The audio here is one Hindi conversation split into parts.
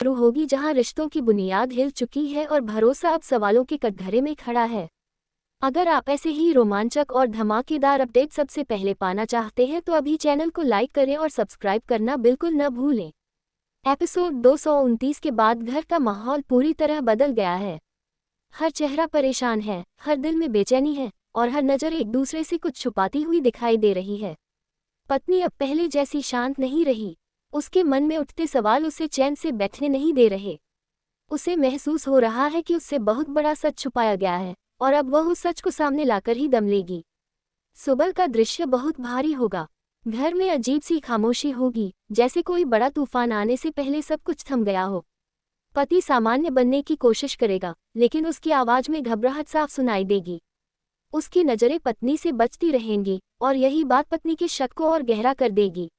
शुरू होगी जहां रिश्तों की बुनियाद हिल चुकी है और भरोसा अब सवालों के कटघरे में खड़ा है। अगर आप ऐसे ही रोमांचक और धमाकेदार अपडेट सबसे पहले पाना चाहते हैं तो अभी चैनल को लाइक करें और सब्सक्राइब करना बिल्कुल न भूलें। एपिसोड 229 के बाद घर का माहौल पूरी तरह बदल गया है। हर चेहरा परेशान है, हर दिल में बेचैनी है और हर नज़र एक दूसरे से कुछ छुपाती हुई दिखाई दे रही है। पत्नी अब पहले जैसी शांत नहीं रही। उसके मन में उठते सवाल उसे चैन से बैठने नहीं दे रहे। उसे महसूस हो रहा है कि उससे बहुत बड़ा सच छुपाया गया है और अब वह उस सच को सामने लाकर ही दम लेगी। सुबह का दृश्य बहुत भारी होगा। घर में अजीब सी खामोशी होगी, जैसे कोई बड़ा तूफान आने से पहले सब कुछ थम गया हो। पति सामान्य बनने की कोशिश करेगा, लेकिन उसकी आवाज में घबराहट साफ सुनाई देगी। उसकी नज़रें पत्नी से बचती रहेंगी और यही बात पत्नी के शक को और गहरा कर देगी।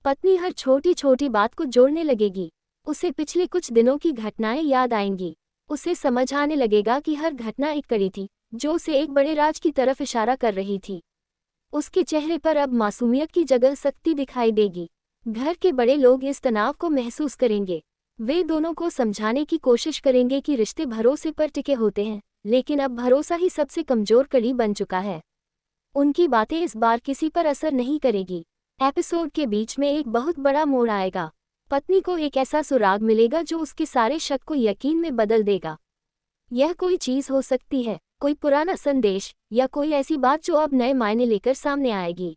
पत्नी हर छोटी छोटी बात को जोड़ने लगेगी। उसे पिछले कुछ दिनों की घटनाएं याद आएंगी। उसे समझ आने लगेगा कि हर घटना एक कड़ी थी, जो उसे एक बड़े राज की तरफ इशारा कर रही थी। उसके चेहरे पर अब मासूमियत की जगह सख्ती दिखाई देगी। घर के बड़े लोग इस तनाव को महसूस करेंगे। वे दोनों को समझाने की कोशिश करेंगे कि रिश्ते भरोसे पर टिके होते हैं, लेकिन अब भरोसा ही सबसे कमजोर कड़ी बन चुका है। उनकी बातें इस बार किसी पर असर नहीं करेगी। एपिसोड के बीच में एक बहुत बड़ा मोड़ आएगा। पत्नी को एक ऐसा सुराग मिलेगा जो उसके सारे शक को यकीन में बदल देगा। यह कोई चीज़ हो सकती है, कोई पुराना संदेश या कोई ऐसी बात जो अब नए मायने लेकर सामने आएगी।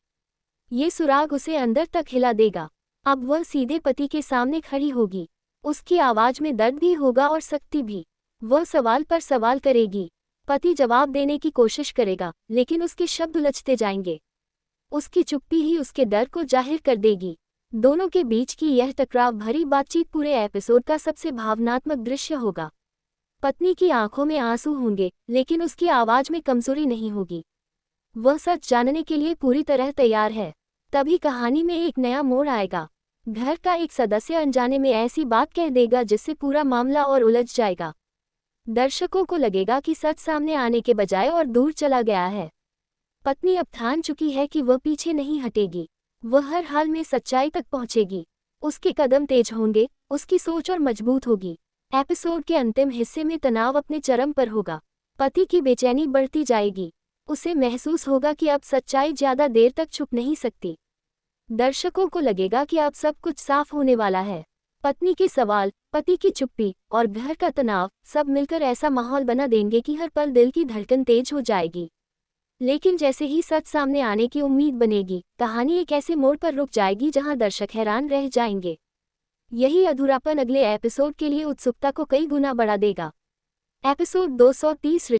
ये सुराग उसे अंदर तक हिला देगा। अब वह सीधे पति के सामने खड़ी होगी। उसकी आवाज़ में दर्द भी होगा और सख्ती भी। वह सवाल पर सवाल करेगी। पति जवाब देने की कोशिश करेगा, लेकिन उसके शब्द उलझते जाएंगे। उसकी चुप्पी ही उसके डर को जाहिर कर देगी। दोनों के बीच की यह टकराव भरी बातचीत पूरे एपिसोड का सबसे भावनात्मक दृश्य होगा। पत्नी की आंखों में आंसू होंगे, लेकिन उसकी आवाज में कमजोरी नहीं होगी। वह सच जानने के लिए पूरी तरह तैयार है। तभी कहानी में एक नया मोड़ आएगा। घर का एक सदस्य अनजाने में ऐसी बात कह देगा जिससे पूरा मामला और उलझ जाएगा। दर्शकों को लगेगा कि सच सामने आने के बजाय और दूर चला गया है। पत्नी अब ठान चुकी है कि वह पीछे नहीं हटेगी। वह हर हाल में सच्चाई तक पहुंचेगी। उसके कदम तेज होंगे, उसकी सोच और मजबूत होगी। एपिसोड के अंतिम हिस्से में तनाव अपने चरम पर होगा। पति की बेचैनी बढ़ती जाएगी। उसे महसूस होगा कि अब सच्चाई ज्यादा देर तक छुप नहीं सकती। दर्शकों को लगेगा कि अब सब कुछ साफ होने वाला है। पत्नी के सवाल, पति की चुप्पी और घर का तनाव सब मिलकर ऐसा माहौल बना देंगे कि हर पल दिल की धड़कन तेज हो जाएगी। लेकिन जैसे ही सच सामने आने की उम्मीद बनेगी, कहानी एक ऐसे मोड़ पर रुक जाएगी जहां दर्शक हैरान रह जाएंगे। यही अधूरापन अगले एपिसोड के लिए उत्सुकता को कई गुना बढ़ा देगा। एपिसोड 230